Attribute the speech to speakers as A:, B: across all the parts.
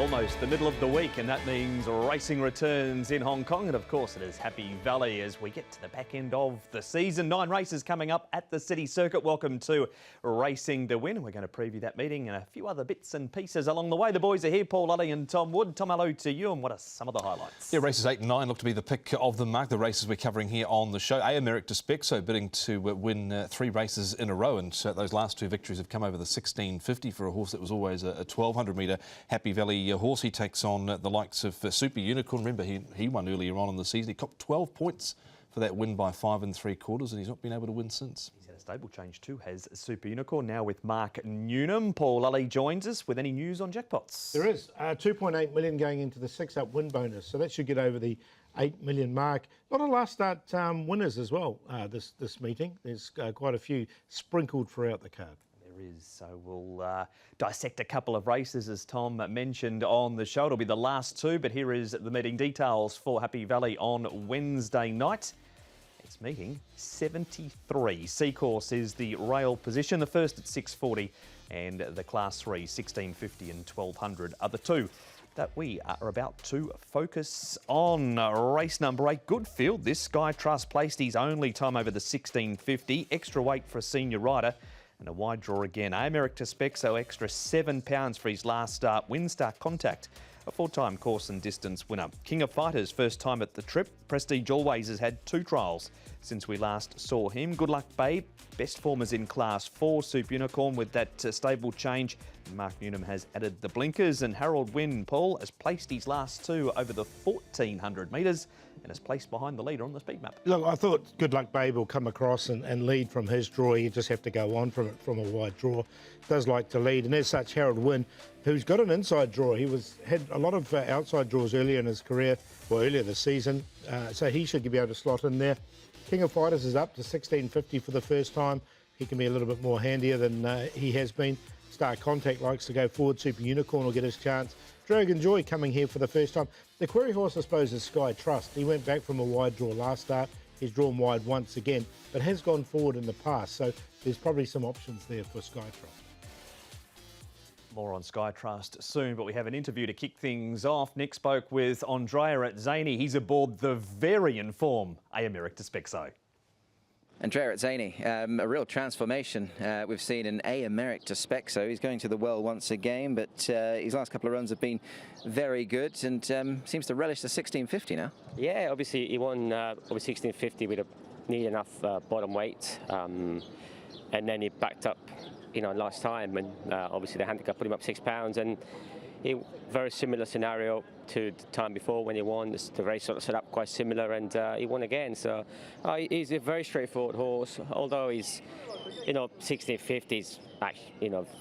A: almost the middle of the week, and that means racing returns in Hong Kong. And of course, it is Happy Valley as we get to the back end of the season. 9 races coming up at the City Circuit. Welcome to Racing to Win. We're going to preview that meeting and a few other bits and pieces along the way. The boys are here, Paul Lally and Tom Wood. Tom, hello to you, and what are some of the highlights?
B: Yeah, races 8 and 9 look to be the pick of the mark. The races we're covering here on the show. Americ to Spec, so bidding to win 3 races in a row, and those last 2 victories have come over the 1650 for a horse that was always a 1200 metre Happy Valley horse. He takes on the likes of Super Unicorn. Remember, he won earlier on in the season. He copped 12 points for that win by 5 3/4, and he's not been able to win since.
A: He's had a stable change too, has Super Unicorn, now with Mark Newnham. Paul Lally joins us with any news on jackpots.
C: There is 2.8 million going into the 6-up win bonus, so that should get over the 8 million mark. A lot of last start winners as well this meeting. There's quite a few sprinkled throughout the card.
A: So we'll dissect a couple of races, as Tom mentioned on the show. It'll be the last 2, but here is the meeting details for Happy Valley on Wednesday night. It's meeting 73. C-Course is the rail position. The first at 640 and the Class 3, 1650 and 1200 are the 2 that we are about to focus on. Race number 8, good field. This Sky Trust placed his only time over the 1650. Extra weight for a senior rider. And a wide draw again. Americ to Spec, so extra £7 for his last start. Windstar Contact, a 4-time course and distance winner. King of Fighters, first time at the trip. Prestige always has had 2 trials since we last saw him. Good Luck Babe, best form is in Class 4. Super Unicorn with that stable change. Mark Newnham has added the blinkers, and Harold Wynne, Paul, has placed his last 2 over the 1400 metres and is placed behind the leader on the speed map.
C: Look, I thought Good Luck Babe will come across and lead from his draw. You just have to go on from a wide draw. Does like to lead, and as such, Harold Wynne, who's got an inside draw. He had a lot of outside draws earlier in his career, or earlier this season, so he should be able to slot in there. King of Fighters is up to 1650 for the first time. He can be a little bit more handier than he has been. Star Contact likes to go forward. Super Unicorn will get his chance. Dragon Joy coming here for the first time. The query horse, I suppose, is Sky Trust. He went back from a wide draw last start. He's drawn wide once again, but has gone forward in the past. So there's probably some options there for Sky Trust.
A: More on Sky Trust soon, but we have an interview to kick things off. Nick spoke with Andrea Atzeni. He's aboard the very in form Americ to Spexo.
D: Andrea Atzeni, a real transformation we've seen in Americ to Spexo. He's going to the well once again, but his last couple of runs have been very good, and seems to relish the 1650 now.
E: Yeah, obviously he won over 1650 with nearly enough bottom weight, and then he backed up, last time, and obviously the handicap put him up £6, and very similar scenario to the time before when he won. The race sort of set up quite similar, and he won again. So he's a very straightforward horse, although he's 1650 is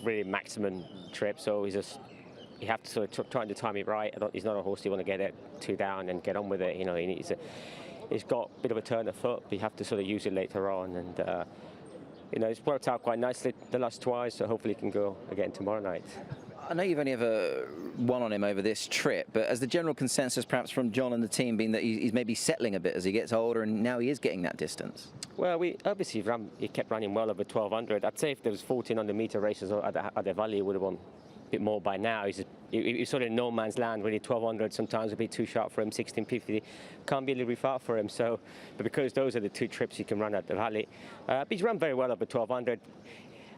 E: really maximum trip, so he's just, you have to sort of try to time it right. He's not a horse you want to get it 2 down and get on with it. He's got a bit of a turn of foot, but you have to sort of use it later on, and it's worked out quite nicely the last twice, so hopefully he can go again tomorrow night.
D: I know you've only ever won on him over this trip, but has the general consensus perhaps from John and the team been that he's maybe settling a bit as he gets older, and now he is getting that distance?
E: Well, he kept running well over 1200. I'd say if there was 1400 metre races at the Valley, he would have won a bit more by now. He's sort of in no man's land, really. 1200 sometimes would be too sharp for him. 1650 can't be a little bit far for him. So, but because those are the 2 trips he can run at the Valley, but he's run very well over 1200.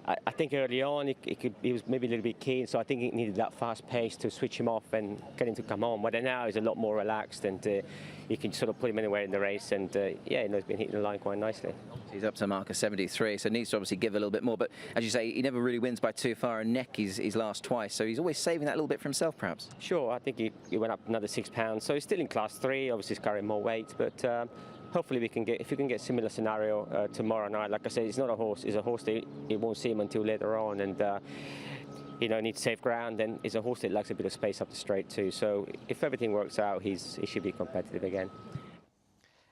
E: I think early on he was maybe a little bit keen, so I think he needed that fast pace to switch him off and get him to come on. But now he's a lot more relaxed, and you can sort of put him anywhere in the race, and he's been hitting the line quite nicely.
D: He's up to a mark of 73, so needs to obviously give a little bit more. But as you say, he never really wins by too far, and neck his last twice, so he's always saving that little bit for himself, perhaps.
E: Sure, I think he went up another £6, so he's still in Class 3. Obviously, he's carrying more weight, but hopefully we can get, if we can get similar scenario tomorrow night. Like I said, it's not a horse. It's a horse that you won't see him until later on, and needs safe ground. And it's a horse that likes a bit of space up the straight too. So if everything works out, he should be competitive again.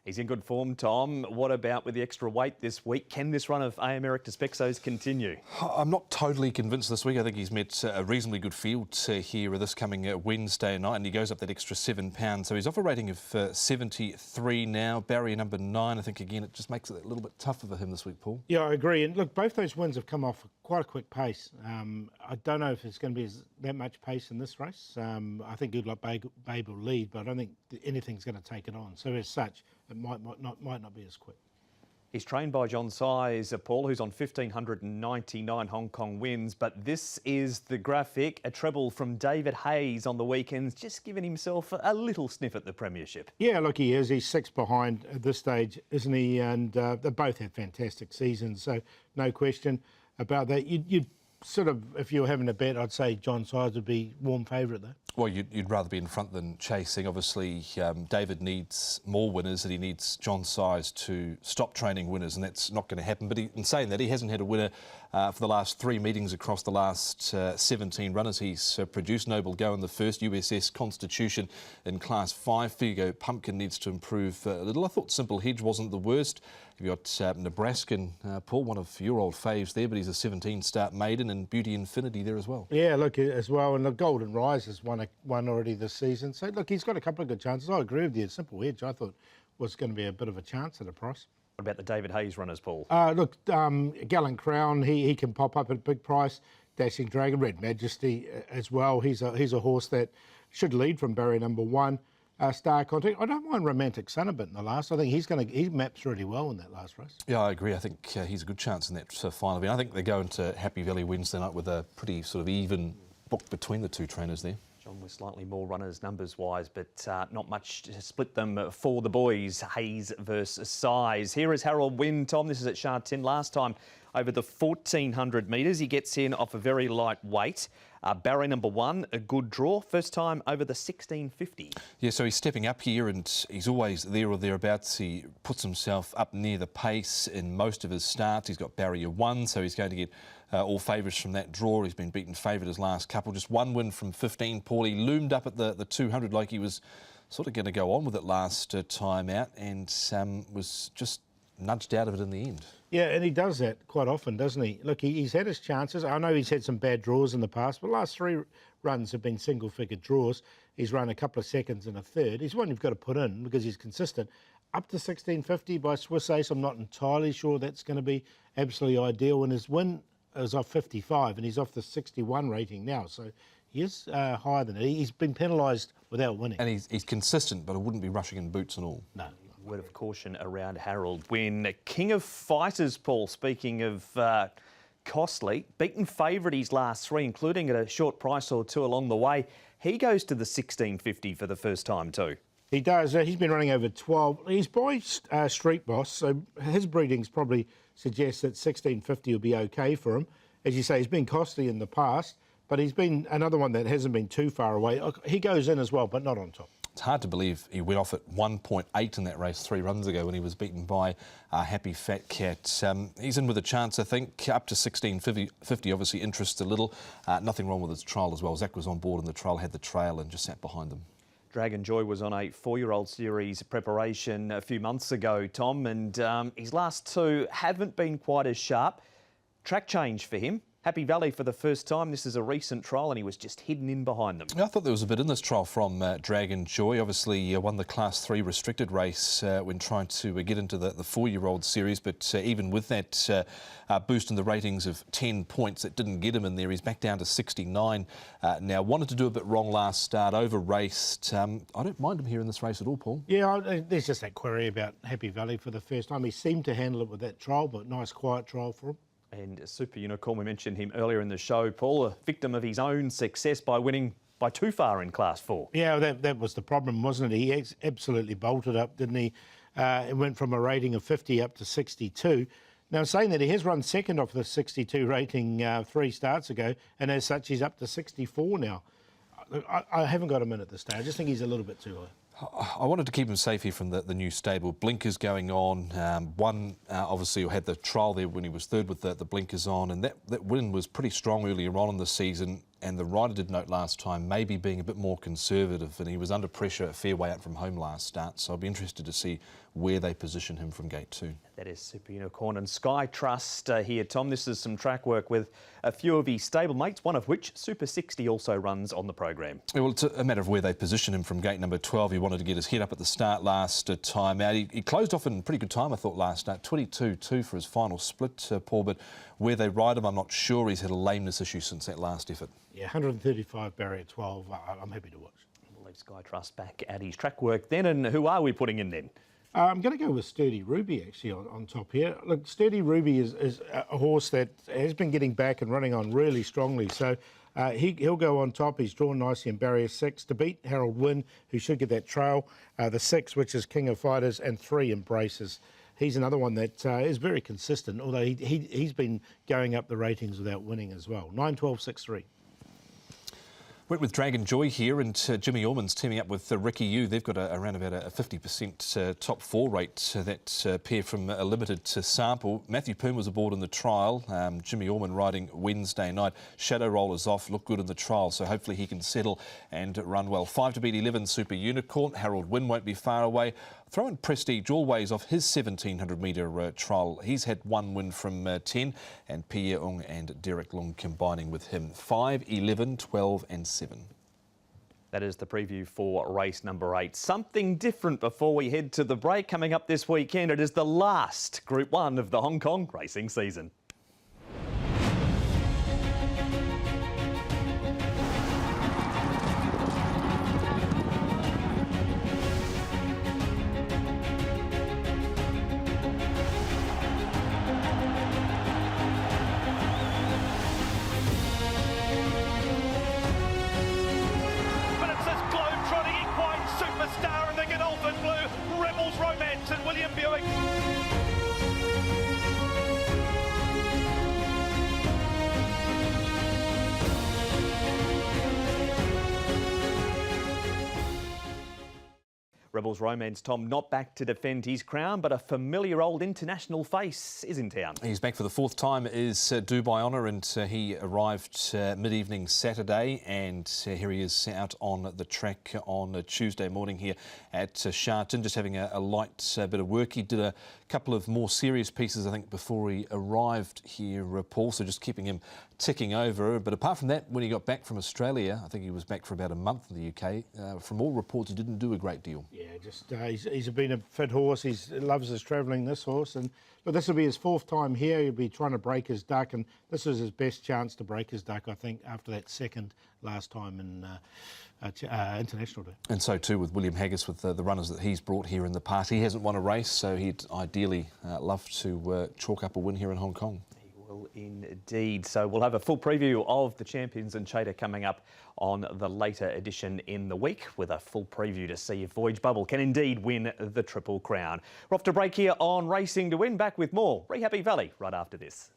A: He's in good form, Tom. What about with the extra weight this week? Can this run of A. Emerick Spexos continue?
B: I'm not totally convinced this week. I think he's met a reasonably good field here this coming Wednesday night, and he goes up that extra £7. So he's off a rating of 73 now. Barrier number 9. I think, again, it just makes it a little bit tougher for him this week, Paul.
C: Yeah, I agree. And look, both those wins have come off quite a quick pace. I don't know if there's going to be that much pace in this race. I think Good Luck Babe will lead, but I don't think anything's going to take it on. So as such, it might not be as quick.
A: He's trained by John Size, Paul, who's on 1,599 Hong Kong wins. But this is the graphic, a treble from David Hayes on the weekends, just giving himself a little sniff at the premiership.
C: Yeah, look, he is. He's 6 behind at this stage, isn't he? And they both had fantastic seasons, so no question about that. You'd sort of, if you were having a bet, I'd say John Size would be warm favourite, though.
B: Well, you'd rather be in front than chasing. Obviously, David needs more winners, and he needs John Size to stop training winners, and that's not going to happen. But in saying that, he hasn't had a winner for the last 3 meetings across the last 17 runners he's produced. Noble Go in the first, USS Constitution in Class 5. Figo Pumpkin needs to improve a little. I thought Simple Hedge wasn't the worst. You've got Nebraskan, Paul, one of your old faves there, but he's a 17-start maiden, and Beauty Infinity there as well.
C: Yeah, look, as well, and the Golden Rise has won already this season. So, look, he's got a couple of good chances. I agree with you. Simple Hedge, I thought, was going to be a bit of a chance at a price.
A: What about the David Hayes runners, Paul?
C: Look, Gallant Crown, he can pop up at a big price. Dashing Dragon, Red Majesty as well. He's a horse that should lead from barrier number 1. Star Contact. I don't mind Romantic Sun a bit in the last. I think he maps really well in that last race.
B: Yeah, I agree. I think he's a good chance in that final event. I think they go into Happy Valley Wednesday night with a pretty sort of even book between the two trainers there.
A: John with slightly more runners numbers-wise, but not much to split them for the boys. Hayes versus Size. Here is Harold Wynn, Tom. This is at Sha Tin last time over the 1,400 metres. He gets in off a very light weight. Barrier number 1, a good draw. First time over the 1,650.
B: Yeah, so he's stepping up here, and he's always there or thereabouts. He puts himself up near the pace in most of his starts. He's got barrier 1, so he's going to get all favourites from that draw. He's been beaten favourite his last couple. Just 1 win from 15. Paul, he loomed up at the 200 like he was sort of going to go on with it last time out, and was just nudged out of it in the end.
C: Yeah, and he does that quite often, doesn't he? Look, he's had his chances. I know he's had some bad draws in the past, but the last 3 runs have been single-figure draws. He's run a couple of seconds and a third. He's one you've got to put in because he's consistent. Up to 1,650 by Swiss Ace, I'm not entirely sure that's going to be absolutely ideal. And his win is off 55, and he's off the 61 rating now. So he is higher than it. He's been penalised without winning.
B: And he's consistent, but I wouldn't be rushing in boots and all.
C: No.
A: Word of caution around Harold Wynn. King of Fighters, Paul, speaking of costly, beaten favourite his last 3, including at a short price or 2 along the way. He goes to the 1,650 for the first time too.
C: He does. He's been running over 12. He's by Street Boss, so his breedings probably suggest that 1,650 will be okay for him. As you say, he's been costly in the past, but he's been another one that hasn't been too far away. He goes in as well, but not on top.
B: It's hard to believe he went off at 1.8 in that race 3 runs ago when he was beaten by Happy Fat Cat. He's in with a chance, I think, up to 1,650. Obviously interests a little. Nothing wrong with his trial as well. Zach was on board in the trial, had the trail and just sat behind them.
A: Dragon Joy was on a 4-year-old series preparation a few months ago, Tom, and his last 2 haven't been quite as sharp. Track change for him. Happy Valley for the first time. This is a recent trial, and he was just hidden in behind them.
B: I thought there was a bit in this trial from Dragon Joy. Obviously won the Class 3 restricted race when trying to get into the 4-year-old series, but even with that boost in the ratings of 10 points, it didn't get him in there. He's back down to 69 now. Wanted to do a bit wrong last start, over-raced. I don't mind him here in this race at all, Paul.
C: Yeah, there's just that query about Happy Valley for the first time. He seemed to handle it with that trial, but nice quiet trial for him.
A: And Super Unicorn, we mentioned him earlier in the show, Paul, a victim of his own success by winning by too far in Class 4.
C: Yeah, that was the problem, wasn't it? He absolutely bolted up, didn't he? It went from a rating of 50 up to 62. Now, saying that, he has run second off the 62 rating 3 starts ago, and as such, he's up to 64 now. I haven't got him in at this stage. I just think he's a little bit too high.
B: I wanted to keep him safe here from the new stable. Blinkers going on. One obviously had the trial there when he was third with the blinkers on, and that win was pretty strong earlier on in the season. and the rider did note last time maybe being a bit more conservative, and he was under pressure a fair way out from home last start, so I'll be interested to see where they position him from gate 2.
A: That is Super Unicorn and Sky Trust here, Tom. This is some track work with a few of his stablemates, one of which, Super 60, also runs on the program.
B: Well, it's a matter of where they position him from gate number 12. He wanted to get his head up at the start last time out. He closed off in pretty good time, I thought, last start. 22.2 for his final split, Paul, but where they ride him, I'm not sure. He's had a lameness issue since that last effort.
C: Yeah, 135 barrier 12. I'm happy to watch.
A: We'll leave Sky Trust back at his track work then, and who are we putting in then?
C: I'm going to go with Sturdy Ruby actually on top here. Look, Sturdy Ruby is a horse that has been getting back and running on really strongly. So he'll go on top. He's drawn nicely in barrier 6 to beat Harold Wynn, who should get that trail. The 6, which is King of Fighters, and 3 Embraces. He's another one that is very consistent, although he's been going up the ratings without winning as well. 9, 12, 6, 3.
B: Went with Dragon Joy here, and Jimmy Orman's teaming up with Ricky Yu. They've got around about a 50% top 4 rate, that pair from a limited sample. Matthew Poon was aboard in the trial. Jimmy Orman riding Wednesday night. Shadow Rollers off, looked good in the trial, so hopefully he can settle and run well. 5 to beat 11, Super Unicorn. Harold Wynn won't be far away. Throw in Prestige always off his 1700 metre trial. He's had 1 win from 10, and Pierre Ung and Derek Lung combining with him. 5, 11, 12 and 7.
A: That is the preview for race number 8. Something different before we head to the break. Coming up this weekend, it is the last Group 1 of the Hong Kong racing season. Rebels Romance, Tom, not back to defend his crown, but a familiar old international face is in town.
B: He's back for the 4th time, is Dubai Honour, and he arrived mid-evening Saturday, and here he is out on the track on Tuesday morning here at Sha Tin, just having a light bit of work. He did a couple of more serious pieces, I think, before he arrived here, Paul, so just keeping him ticking over. But apart from that, when he got back from Australia, I think he was back for about a month in the UK, from all reports he didn't do a great deal.
C: Yeah, just he's been a fit horse. He loves his travelling, this horse, and but this will be his 4th time here. He'll be trying to break his duck, and this is his best chance to break his duck, I think, after that second last time in International Day.
B: And so too with William Haggis, with the runners that he's brought here in the past. He hasn't won a race, so he'd ideally love to chalk up a win here in Hong Kong.
A: Will indeed. So we'll have a full preview of the Champions and Chater coming up on the later edition in the week, with a full preview to see if Voyage Bubble can indeed win the Triple Crown. We're off to break here on Racing to Win. Back with more Happy Valley right after this.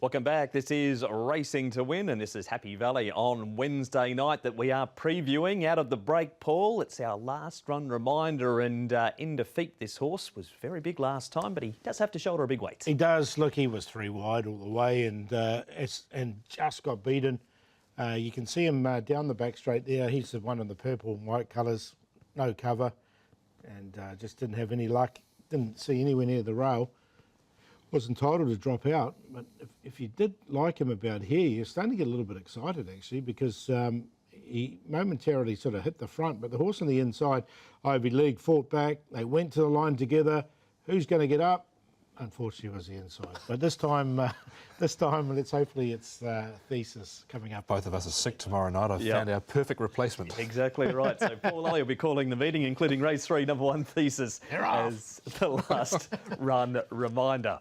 A: Welcome back. This is Racing to Win, and this is Happy Valley on Wednesday night that we are previewing out of the break, Paul. It's our last run reminder, and in defeat, this horse was very big last time, but he does have to shoulder a big weight.
C: He does. Look, he was 3 wide all the way, and just got beaten. You can see him down the back straight there. He's the one in the purple and white colours, no cover, and just didn't have any luck. Didn't see anywhere near the rail. Was entitled to drop out, but if you did like him about here, you're starting to get a little bit excited actually, because he momentarily sort of hit the front, but the horse on the inside, Ivy League, fought back. They went to the line together. Who's going to get up? Unfortunately, it was the inside. But this time, hopefully it's Thesis coming up.
B: Both of us are sick tomorrow night. I've found our perfect replacement.
A: Exactly right. So Paul Lally will be calling the meeting, including race 3, number 1 Thesis, as the last run reminder.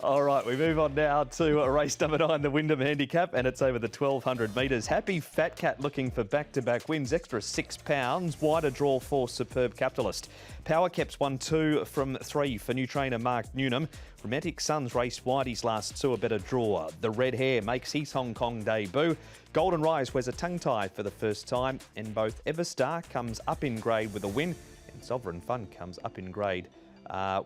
A: All right, we move on now to race number 9, the Wyndham Handicap, and it's over the 1200 metres. Happy Fat Cat looking for back-to-back wins, extra £6, wider draw for Superb Capitalist. Power Caps won 2 from 3 for new trainer Mark Newnham. Romantic Suns raced wide his last 2, a better draw. The Red Hair makes his Hong Kong debut. Golden Rise wears a tongue tie for the first time, and both Everstar comes up in grade with a win, and Sovereign Fun comes up in grade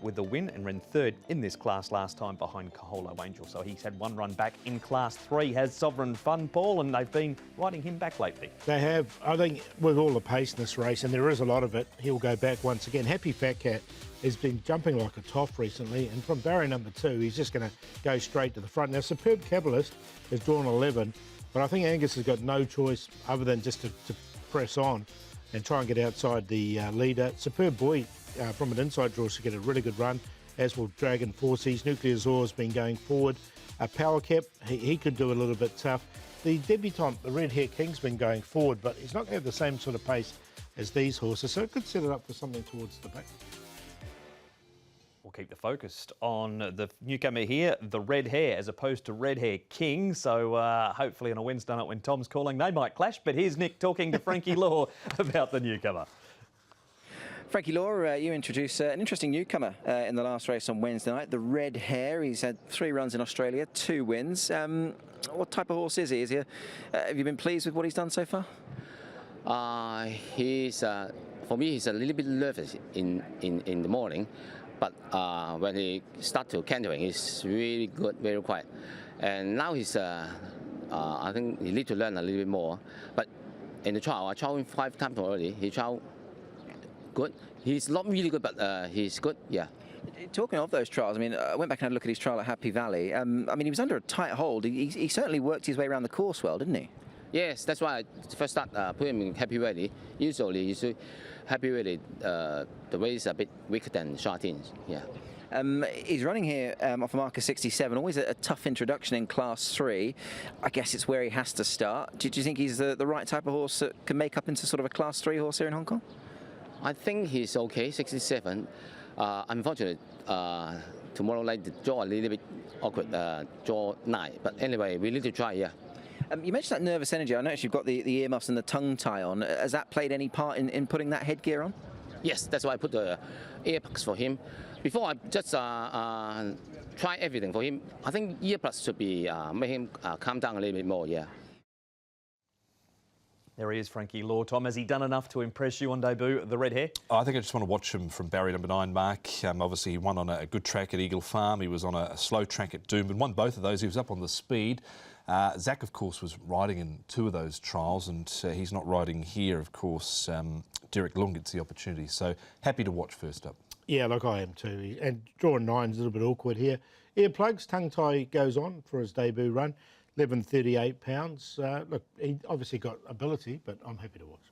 A: with the win and ran third in this class last time behind Kaholo Angel. So he's had one run back in Class 3, has Sovereign Fun, Paul, and they've been riding him back lately.
C: They have. I think with all the pace in this race, and there is a lot of it, he'll go back once again. Happy Fat Cat has been jumping like a toff recently, and from barrier number 2, he's just going to go straight to the front. Now, Superb Capitalist has drawn 11, but I think Angus has got no choice other than just to press on and try and get outside the leader. Superb Boy from an inside draw should get a really good run, as will Dragon Forces. Nuclear Zor's been going forward. Power Cap, he could do a little bit tough. The debutante, the Red Hair King's been going forward, but he's not going to have the same sort of pace as these horses, so it could set it up for something towards the back.
A: We'll keep the focus on the newcomer here, the Red Hair, as opposed to Red Hair King. So hopefully on a Wednesday night when Tom's calling, they might clash. But here's Nick talking to Frankie Lor about the newcomer.
D: Frankie Lor, you introduced an interesting newcomer in the last race on Wednesday night, the Red Hair. He's had 3 runs in Australia, 2 wins. What type of horse is he? Have you been pleased with what he's done so far?
F: For me, he's a little bit nervous in the morning, but when he starts to cantering, he's really good, very quiet. And now he's, I think he needs to learn a little bit more. But in the trial, I tried him 5 times already. He tried good. He's not really good, but he's good, yeah.
D: Talking of those trials, I mean, I went back and had a look at his trial at Happy Valley. I mean, he was under a tight hold. He certainly worked his way around the course well, didn't he?
F: Yes, that's why I first start put him in Happy Valley. Usually Happy Valley, the weight is a bit weaker than Sha Tin, yeah.
D: He's running here off a marker 67, always a tough introduction in Class 3. I guess it's where he has to start. Do you think he's the right type of horse that can make up into sort of a Class 3 horse here in Hong Kong?
F: I think he's okay, 67. Unfortunately, tomorrow night the draw a little bit awkward, draw 9. But anyway, we need to try, yeah.
D: You mentioned that nervous energy. I noticed you've got the earmuffs and the tongue tie on. Has that played any part in putting that headgear on?
F: Yes, that's why I put the earplugs for him. Before I just try everything for him. I think earplugs should be make him calm down a little bit more, yeah.
A: There he is, Frankie Lor. Tom, has he done enough to impress you on debut, the Red Hair?
B: I think I just want to watch him from barrier number 9 mark. Obviously, he won on a good track at Eagle Farm. He was on a slow track at Doomben, won both of those. He was up on the speed. Zach, of course, was riding in 2 of those trials, and he's not riding here, of course. Derek Lung gets the opportunity, so happy to watch first up.
C: Yeah, look, I am too. And drawing 9's a little bit awkward here. Earplugs, tongue tie goes on for his debut run. 11.38 pounds. Look, he obviously got ability, but I'm happy to watch.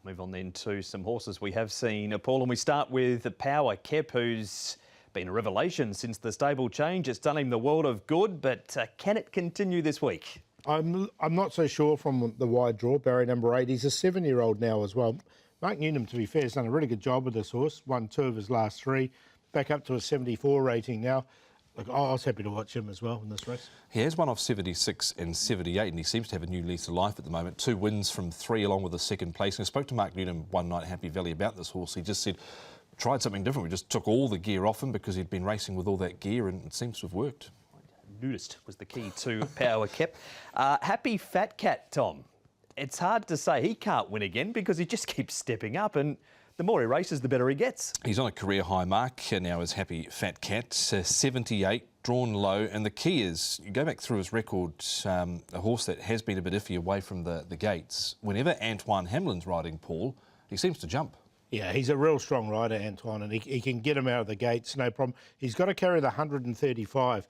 A: Move on then to some horses we have seen, Paul, and we start with Power Koepp, who's been a revelation since the stable change. It's done him the world of good, but can it continue this week?
C: I'm not so sure from the wide draw, barrier number 8. He's a 7-year-old now as well. Mark Newnham, to be fair, has done a really good job with this horse. Won 2 of his last 3, back up to a 74 rating now. Look, I was happy to watch him as well in this race.
B: He has won off 76 and 78, and he seems to have a new lease of life at the moment. 2 wins from 3, along with a second place. And I spoke to Mark Newnham one night at Happy Valley about this horse. He just said, tried something different. We just took all the gear off him because he'd been racing with all that gear, and it seems to have worked.
A: Nudist was the key to Power Koepp. Happy Fat Cat, Tom. It's hard to say he can't win again because he just keeps stepping up, and the more he races, the better he gets.
B: He's on a career high mark now as Happy Fat Cat, 78, drawn low. And the key is, you go back through his record, a horse that has been a bit iffy away from the gates. Whenever Antoine Hamlin's riding, Paul, he seems to jump.
C: Yeah, he's a real strong rider, Antoine, and he can get him out of the gates, no problem. He's got to carry the 135,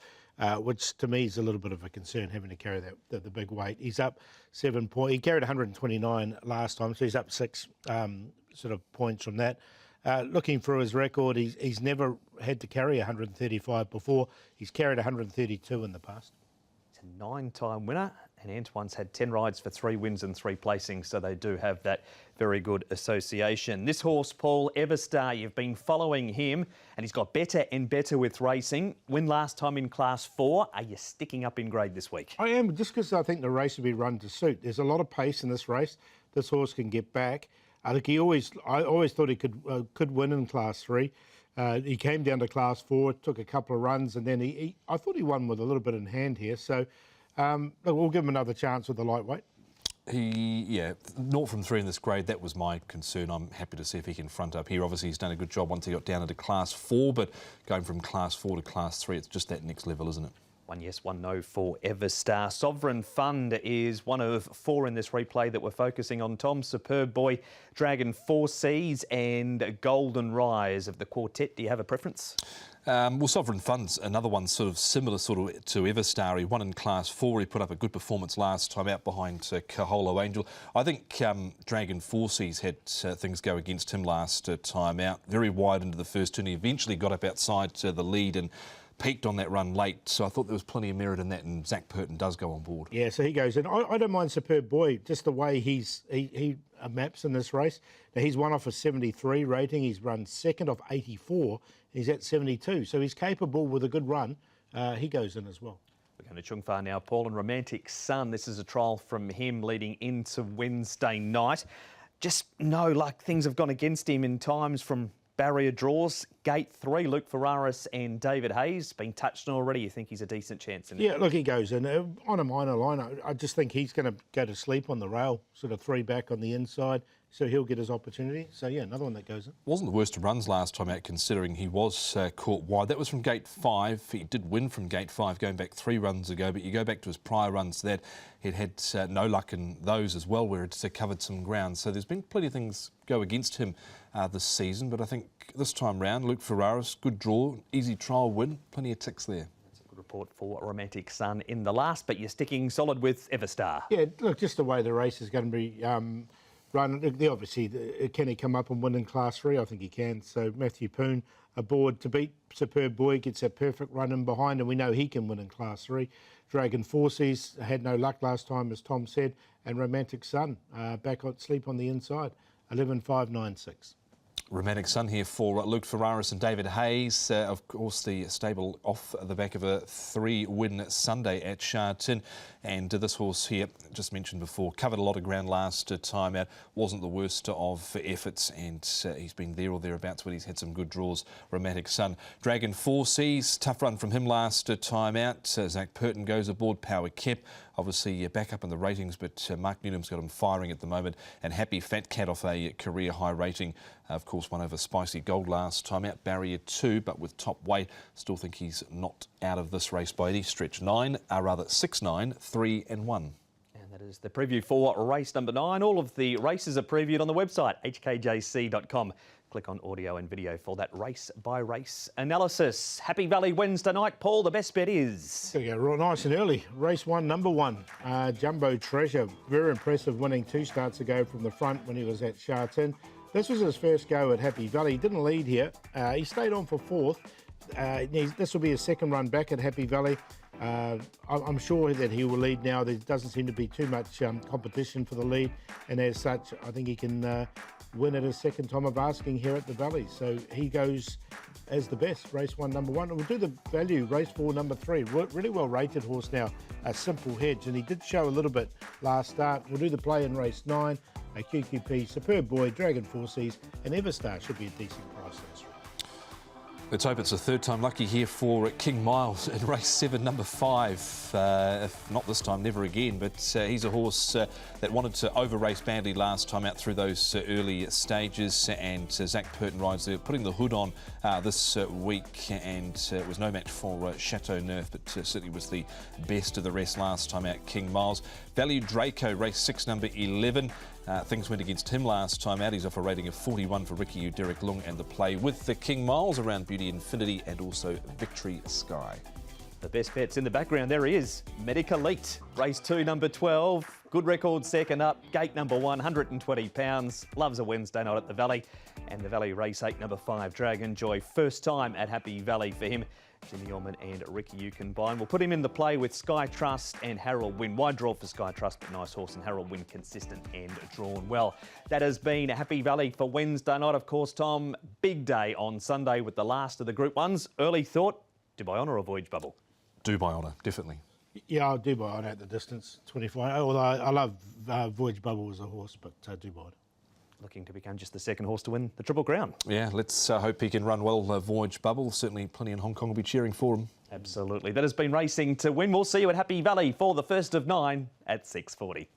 C: which to me is a little bit of a concern, having to carry the big weight. He's up 7 points. He carried 129 last time, so he's up 6 sort of points from that. Looking through his record, he's never had to carry 135 before. He's carried 132 in the past.
A: He's a 9-time winner, and Antoine's had 10 rides for 3 wins and 3 placings, so they do have that very good association. This horse, Paul Everstar, you've been following him, and he's got better and better with racing. Win last time in Class 4. Are you sticking up in grade this week?
C: I am, just because I think the race will be run to suit. There's a lot of pace in this race. This horse can get back. Look, I always thought he could win in Class 3. He came down to Class 4, took a couple of runs, and then I thought he won with a little bit in hand here. So look, we'll give him another chance with the lightweight.
B: Yeah, 0 from 3 in this grade, that was my concern. I'm happy to see if he can front up here. Obviously, he's done a good job once he got down into Class 4, but going from Class 4 to Class 3, it's just that next level, isn't it?
A: 1 yes, 1 no for Everstar. Sovereign Fund is one of 4 in this replay that we're focusing on. Tom, Superb Boy, Dragon 4 Seas and Golden Rise of the quartet. Do you have a preference?
B: Well, Sovereign Fund's another one sort of similar to Everstar. He won in Class 4. He put up a good performance last time out behind Kaholo Angel. I think Dragon 4 Seas had things go against him last time out. Very wide into the first turn. He eventually got up outside the lead and peaked on that run late. So I thought there was plenty of merit in that, and Zach Purton does go on board.
C: Yeah, so he goes in. I don't mind Superb Boy, just the way he maps in this race. Now, he's won off a 73 rating. He's run second off 84. He's at 72, so he's capable with a good run. He goes in as well.
A: We're going to Chung Fa now, Paul, and Romantic Sun. This is a trial from him leading into Wednesday night. Just know, like, things have gone against him in times from barrier draws. Gate 3, Luke Ferraris and David Hayes, been touched on already. You think he's a decent chance in it?
C: Yeah, look, he goes in. On a minor line, I just think he's going to go to sleep on the rail, sort of 3 back on the inside, so he'll get his opportunity. So, yeah, another one that goes in.
B: Wasn't the worst of runs last time out, considering he was caught wide. That was from Gate 5. He did win from Gate 5 going back 3 runs ago, but you go back to his prior runs to that, he'd had no luck in those as well, where it's covered some ground. So there's been plenty of things go against him this season, but I think this time round, Luke Ferraris, good draw, easy trial win, plenty of ticks there.
A: That's a good report for Romantic Sun in the last, but you're sticking solid with Everstar.
C: Yeah, look, just the way the race is going to be run. Obviously, can he come up and win in Class 3? I think he can. So Matthew Poon aboard to beat Superb Boy, gets a perfect run in behind, and we know he can win in Class 3. Dragon 4 Seas had no luck last time, as Tom said, and Romantic Sun back on sleep on the inside, 11.596.
B: Romantic Sun here for Luke Ferraris and David Hayes. Of course, the stable off the back of a 3-win Sunday at Sha Tin. And this horse here, just mentioned before, covered a lot of ground last time out. Wasn't the worst of efforts, and he's been there or thereabouts when he's had some good draws. Romantic Sun. Dragon 4 Seas, tough run from him last time out. Zach Purton goes aboard. Power Koepp, obviously back up in the ratings, but Mark Newnham's got him firing at the moment. And Happy Fat Cat off a career high rating. Of course, won over Spicy Gold last time out, barrier 2, but with top weight. Still think he's not out of this race by any stretch. 6, 9, 3 and 1.
A: And that is the preview for race number 9. All of the races are previewed on the website, hkjc.com. Click on audio and video for that race-by-race analysis. Happy Valley Wednesday night. Paul, the best bet is?
C: There you go, real nice and early. Race 1, number 1, Jumbo Treasure. Very impressive, winning 2 starts ago from the front when he was at Sha Tin. This was his first go at Happy Valley. He didn't lead here. He stayed on for 4th. This will be his second run back at Happy Valley. I'm sure that he will lead now. There doesn't seem to be too much competition for the lead, and as such, I think he can win at his second time of asking here at the Valley. So he goes as the best, race 1, number 1. And we'll do the value, race 4, number 3. Really well rated horse now, a Simple Hedge, and he did show a little bit last start. We'll do the play in race 9. A QQP, Superb Boy, Dragon 4 Seas, and Everstar should be a decent price in this race.
B: Let's hope it's a 3rd time lucky here for King Miles in race 7, number 5. If not this time, never again. But he's a horse that wanted to over-race badly last time out through those early stages. And Zach Purton rides there, putting the hood on this week. And it was no match for Chateau Neuf, but certainly was the best of the rest last time out, King Miles. Value Draco, race 6, number 11. Things went against him last time out. He's off a rating of 41 for Ricky Yu, Derek Lung, and the play with the King Miles around Beauty Infinity and also Victory Sky.
A: The best bets in the background, there he is, Medic Elite, race 2, number 12. Good record, second up, gate number 1, £120. Loves a Wednesday night at the Valley. And the Valley race 8, number 5, Dragon Joy. First time at Happy Valley for him. Jimmy Orman and Ricky Yu combined. We'll put him in the play with Sky Trust and Harold Win. Wide draw for Sky Trust, but nice horse, and Harold Win consistent and drawn well. That has been Happy Valley for Wednesday night. Of course, Tom, big day on Sunday with the last of the Group 1s. Early thought, Dubai Honour or Voyage Bubble?
B: Dubai Honour, definitely.
C: Yeah, I'll Dubai Honour at the distance, 25. Although I love Voyage Bubble as a horse, but Dubai Honour.
A: Looking to become just the second horse to win the Triple Crown.
B: Yeah, let's hope he can run well, Voyage Bubble. Certainly plenty in Hong Kong will be cheering for him.
A: Absolutely. That has been Racing to Win. We'll see you at Happy Valley for the first of 9 at 6:40.